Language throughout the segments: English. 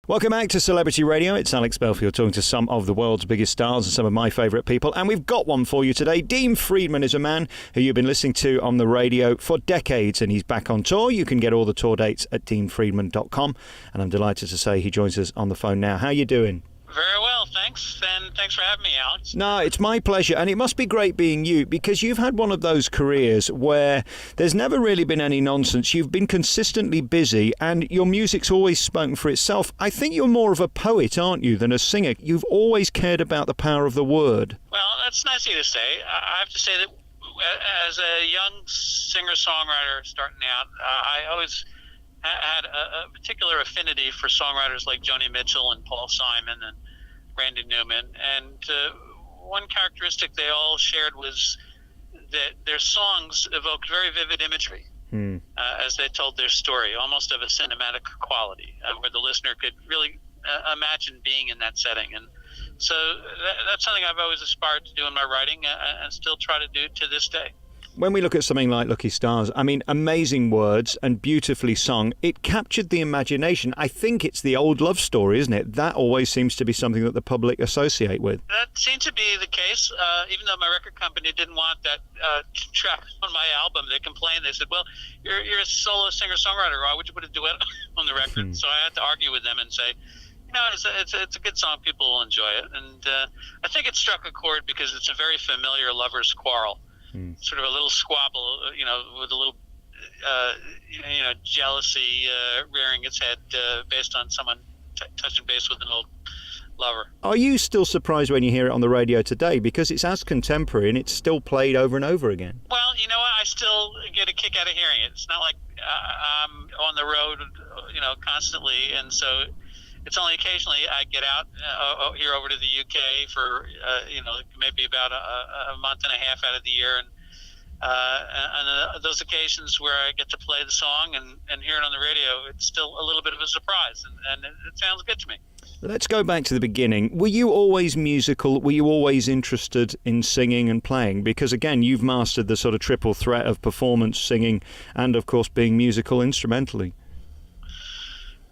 Welcome back to Celebrity Radio. It's Alex Belfield talking to some of the world's biggest stars and some of my favourite people. And we've got one for you today. Dean Friedman is a man who you've been listening to on the radio for decades, and he's back on tour. You can get all the tour dates at deanfriedman.com. And I'm delighted to say he joins us on the phone now. How are you doing? Very well, thanks. And thanks for having me, Alex. No, it's my pleasure. And it must be great being you, because you've had one of those careers where there's never really been any nonsense. You've been consistently busy and your music's always spoken for itself. I think you're more of a poet, aren't you, than a singer? You've always cared about the power of the word. Well, that's nice of you to say. I have to say that as a young singer-songwriter starting out, I always had a particular affinity for songwriters like Joni Mitchell and Paul Simon and Randy Newman. And one characteristic they all shared was that their songs evoked very vivid imagery as they told their story, almost of a cinematic quality, where the listener could really imagine being in that setting. And so that's something I've always aspired to do in my writing and still try to do to this day. When we look at something like Lucky Stars, I mean, amazing words and beautifully sung. It captured the imagination. I think it's the old love story, isn't it? That always seems to be something that the public associate with. That seemed to be the case, even though my record company didn't want that track on my album. They complained. They said, well, you're a solo singer-songwriter. Why would you put a duet on the record? So I had to argue with them and say, you know, it's a good song. People will enjoy it. And I think it struck a chord because it's a very familiar lover's quarrel. Sort of a little squabble, you know, with a little, jealousy rearing its head based on someone touching base with an old lover. Are you still surprised when you hear it on the radio today? Because it's as contemporary and it's still played over and over again. Well, you know what? I still get a kick out of hearing it. It's not like I'm on the road, you know, constantly. And so it's only occasionally I get out here over to the UK for, maybe about a month and a half out of the year. And those occasions where I get to play the song and hear it on the radio, it's still a little bit of a surprise. And it sounds good to me. Let's go back to the beginning. Were you always musical? Were you always interested in singing and playing? Because, again, you've mastered the sort of triple threat of performance, singing, and, of course, being musical instrumentally.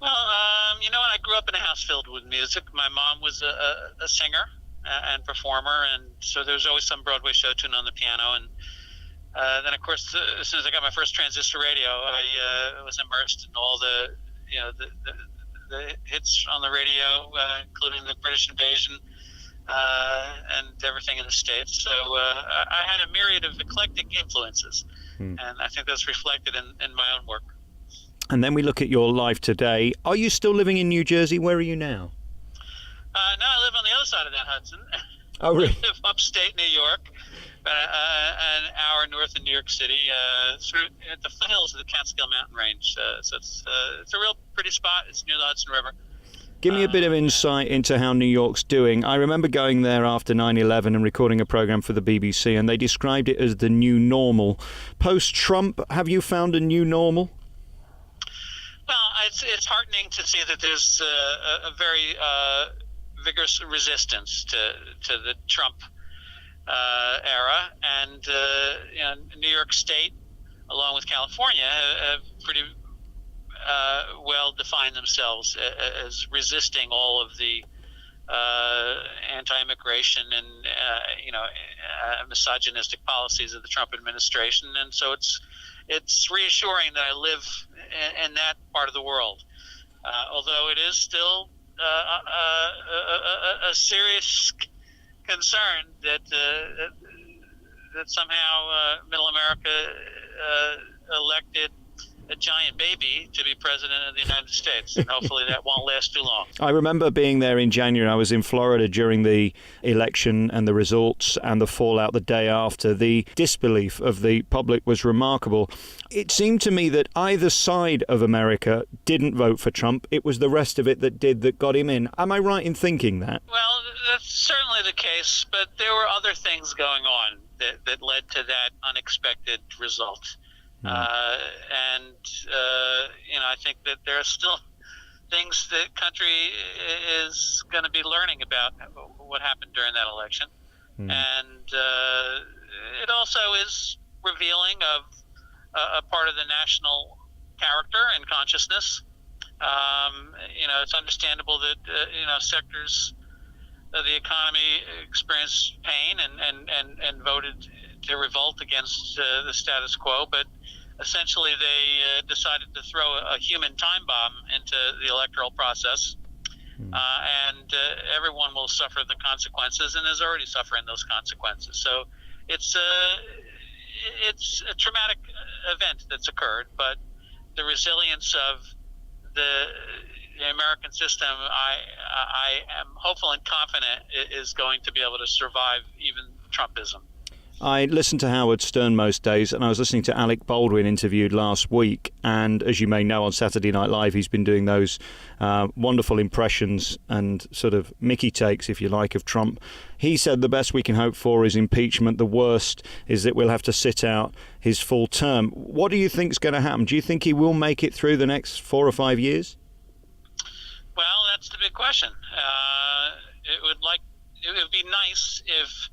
Well, I grew up in a house filled with music. My mom was a singer and performer, and so there was always some Broadway show tuned on the piano. And then, of course, as soon as I got my first transistor radio, I was immersed in all the hits on the radio, including the British Invasion and everything in the States. So I had a myriad of eclectic influences, and I think that's reflected in my own work. And then we look at your life today. Are you still living in New Jersey? Where are you now? No, I live on the other side of that Hudson. Oh, really? I live upstate New York, an hour north of New York City, at the foothills of the Catskill Mountain Range. So it's a real pretty spot. It's near the Hudson River. Give me a bit of insight into how New York's doing. I remember going there after 9/11 and recording a program for the BBC, and they described it as the new normal. Post-Trump, have you found a new normal? Well, it's heartening to see that there's a very vigorous resistance to the Trump era, and New York State, along with California, have pretty well defined themselves as resisting all of the anti-immigration and misogynistic policies of the Trump administration, and so it's reassuring that I live in that part of the world, although it is still a serious concern that somehow Middle America elected a giant baby to be president of the United States, and hopefully that won't last too long. I remember being there in January. I was in Florida during the election and the results and the fallout the day after. The disbelief of the public was remarkable. It seemed to me that either side of America didn't vote for Trump. It was the rest of it that did, that got him in. Am I right in thinking that? Well, that's certainly the case, but there were other things going on that led to that unexpected result. I think that there are still things the country is going to be learning about what happened during that election. And it also is revealing of a part of the national character and consciousness It's understandable that sectors of the economy experienced pain and voted to revolt against the status quo, but essentially they decided to throw a human time bomb into the electoral process, and everyone will suffer the consequences and is already suffering those consequences. So it's a traumatic event that's occurred, but the resilience of the American system, I am hopeful and confident is going to be able to survive even Trumpism. I listen to Howard Stern most days, and I was listening to Alec Baldwin interviewed last week, and as you may know, on Saturday Night Live he's been doing those wonderful impressions and sort of Mickey takes, if you like, of Trump. He said the best we can hope for is impeachment. The worst is that we'll have to sit out his full term. What do you think is going to happen? Do you think he will make it through the next 4 or 5 years? Well, that's the big question. It would be nice if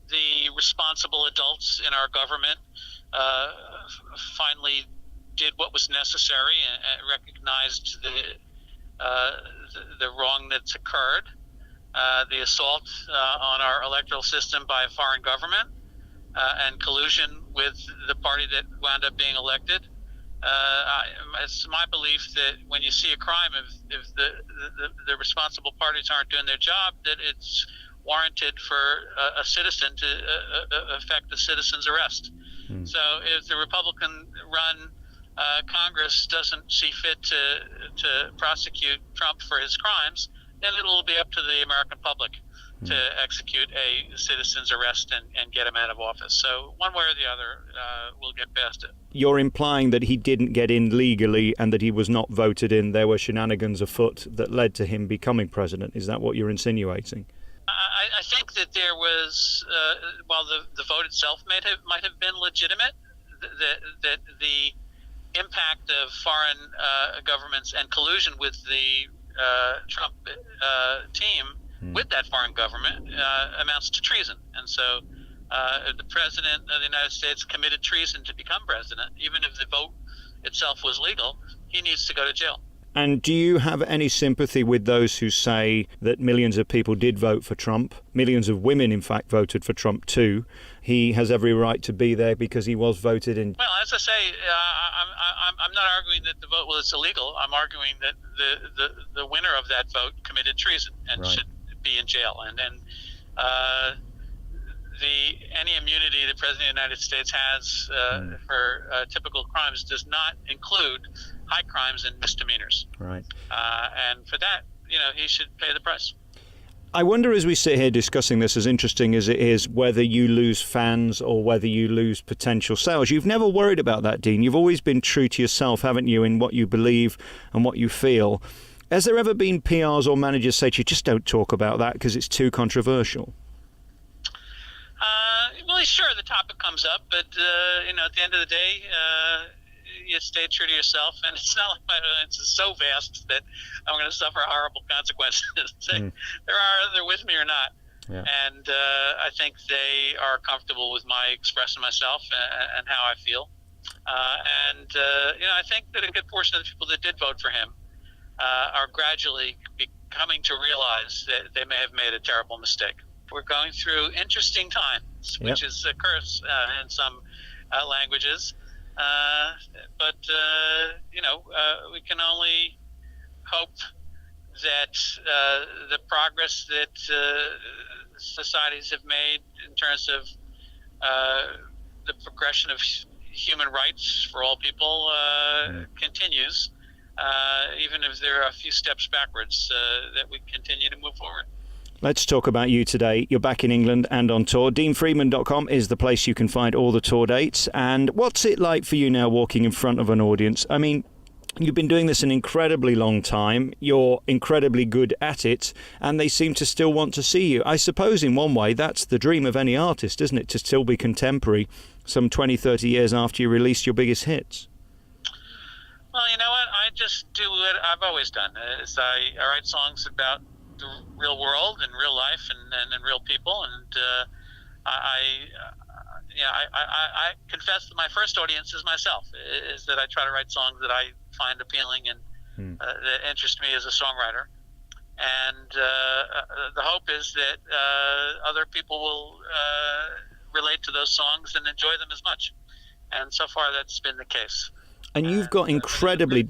the responsible adults in our government finally did what was necessary and recognized the wrong that's occurred, the assault on our electoral system by a foreign government and collusion with the party that wound up being elected. It's my belief that when you see a crime, if the responsible parties aren't doing their job, that it's warranted for a citizen to effect a citizen's arrest. So if the Republican-run Congress doesn't see fit to prosecute Trump for his crimes, then it'll be up to the American public to execute a citizen's arrest and get him out of office. So one way or the other, we'll get past it. You're implying that he didn't get in legally and that he was not voted in. There were shenanigans afoot that led to him becoming president. Is that what you're insinuating? I think that there was, while the vote itself might have been legitimate, that the impact of foreign governments and collusion with the Trump team with that foreign government amounts to treason. And so the president of the United States committed treason to become president. Even if the vote itself was legal, he needs to go to jail. And do you have any sympathy with those who say that millions of people did vote for Trump? Millions of women, in fact, voted for Trump too. He has every right to be there because he was voted in. Well, as I say, I'm not arguing that the vote was illegal. I'm arguing that the winner of that vote committed treason and should be in jail. And then any immunity the President of the United States has for typical crimes does not include high crimes and misdemeanors. Right. And for that, he should pay the price. I wonder, as we sit here discussing this, as interesting as it is, whether you lose fans or whether you lose potential sales. You've never worried about that, Dean. You've always been true to yourself, haven't you, in what you believe and what you feel. Has there ever been PRs or managers say to you, just don't talk about that because it's too controversial? Well, sure, the topic comes up, but, at the end of the day, you stay true to yourself, and it's not like my audience is so vast that I'm going to suffer horrible consequences. They're with me or not. Yeah. And I think they are comfortable with my expressing myself and how I feel. I think that a good portion of the people that did vote for him are gradually coming to realize that they may have made a terrible mistake. We're going through interesting times, which is a curse in some languages. But we can only hope that the progress that societies have made in terms of the progression of human rights for all people continues, even if there are a few steps backwards, that we continue to move forward. Let's talk about you today. You're back in England and on tour. DeanFriedman.com is the place you can find all the tour dates. And what's it like for you now walking in front of an audience? I mean, you've been doing this an incredibly long time. You're incredibly good at it, and they seem to still want to see you. I suppose in one way that's the dream of any artist, isn't it? To still be contemporary some 20, 30 years after you released your biggest hits. Well, you know what? I just do what I've always done. I write songs about the real world and real life and real people, and I confess that my first audience is myself. Is that I try to write songs that I find appealing and that interest me as a songwriter. And the hope is that other people will relate to those songs and enjoy them as much. And so far, that's been the case. And you've got incredibly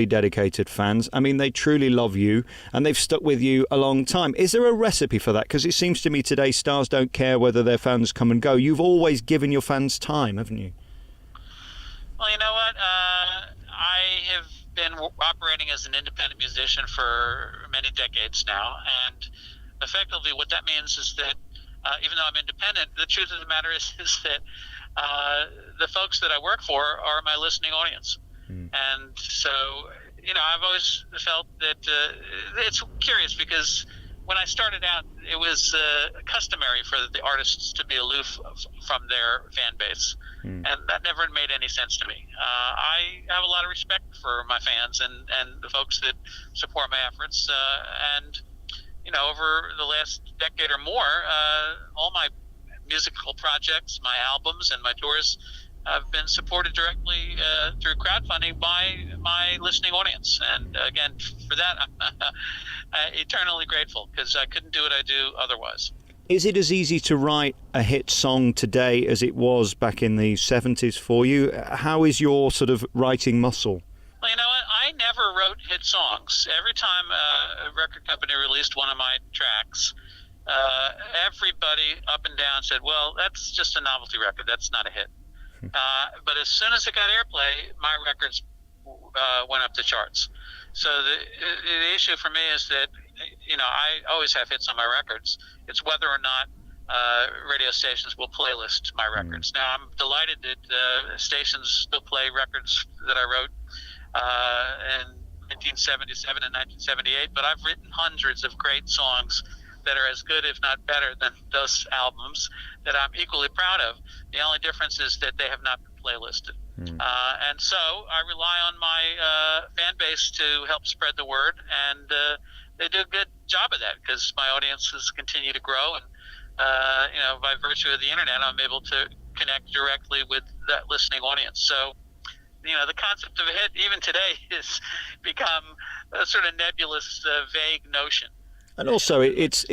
dedicated fans. I mean, they truly love you, and they've stuck with you a long time. Is there a recipe for that? Because it seems to me today stars don't care whether their fans come and go. You've always given your fans time, haven't you? Well, you know what? I have been operating as an independent musician for many decades now, and effectively what that means is that even though I'm independent, the truth of the matter is that the folks that I work for are my listening audience. And so, I've always felt that it's curious because when I started out, it was customary for the artists to be aloof from their fan base. And that never made any sense to me. I have a lot of respect for my fans and the folks that support my efforts. And over the last decade or more, all my musical projects, my albums, and my tours have been supported directly through crowdfunding by my listening audience. And again, for that, I'm eternally grateful because I couldn't do what I do otherwise. Is it as easy to write a hit song today as it was back in the 70s for you? How is your sort of writing muscle? Well, you know what? I never wrote hit songs. Every time a record company released one of my tracks, everybody up and down said, well, that's just a novelty record. That's not a hit. But as soon as it got airplay, my records went up the charts. So the issue for me is that, I always have hits on my records. It's whether or not radio stations will playlist my records. Now, I'm delighted that stations still play records that I wrote in 1977 and 1978, but I've written hundreds of great songs that are as good, if not better, than those albums that I'm equally proud of. The only difference is that they have not been playlisted. And so I rely on my fan base to help spread the word, and they do a good job of that because my audiences continue to grow. And, by virtue of the internet, I'm able to connect directly with that listening audience. So, the concept of a hit, even today, has become a sort of nebulous, vague notion. And also, it's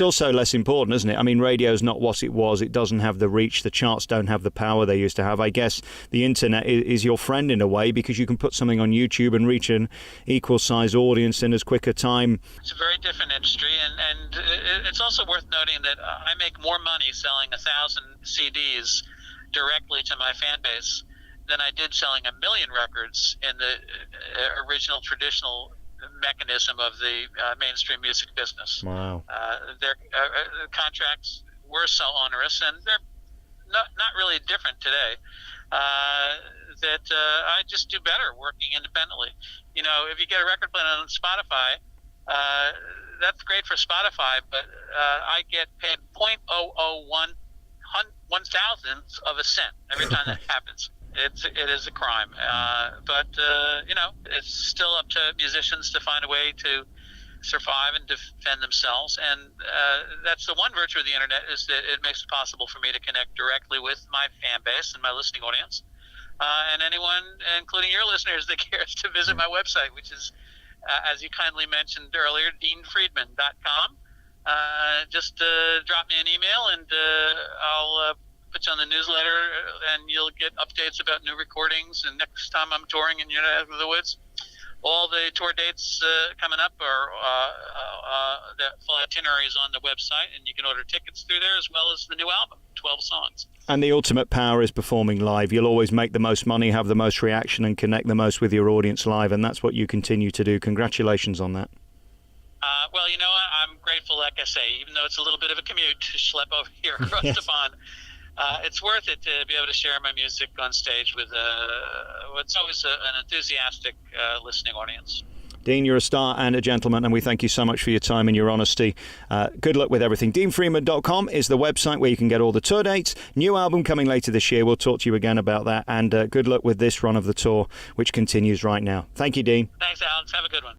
also less important, isn't it? I mean, radio's not what it was. It doesn't have the reach. The charts don't have the power they used to have. I guess the internet is your friend in a way because you can put something on YouTube and reach an equal-sized audience in as quick a time. It's a very different industry, and it's also worth noting that I make more money selling 1,000 CDs directly to my fan base than I did selling 1 million records in the original traditional mechanism of the mainstream music business. Wow. Their contracts were so onerous, and they're not really different today, that I just do better working independently. If you get a record played on Spotify, that's great for Spotify, but I get paid 0.001 1,000th of a cent every time that happens. It is a crime, but it's still up to musicians to find a way to survive and defend themselves. And that's the one virtue of the internet, is that it makes it possible for me to connect directly with my fan base and my listening audience, and anyone, including your listeners, that cares to visit my website, which is, as you kindly mentioned earlier, deanfriedman.com. Just drop me an email, and I'll put you on the newsletter, and you'll get updates about new recordings. And next time I'm touring in your neck of the woods, all the tour dates coming up are the full itinerary is on the website, and you can order tickets through there, as well as the new album, 12 songs. And the ultimate power is performing live. You'll always make the most money, have the most reaction, and connect the most with your audience live, and that's what you continue to do. Congratulations on that. Well, I'm grateful, like I say, even though it's a little bit of a commute to schlep over here across the pond. It's worth it to be able to share my music on stage with what's always an enthusiastic listening audience. Dean, you're a star and a gentleman, and we thank you so much for your time and your honesty. Good luck with everything. DeanFriedman.com is the website where you can get all the tour dates. New album coming later this year. We'll talk to you again about that. And good luck with this run of the tour, which continues right now. Thank you, Dean. Thanks, Alex. Have a good one.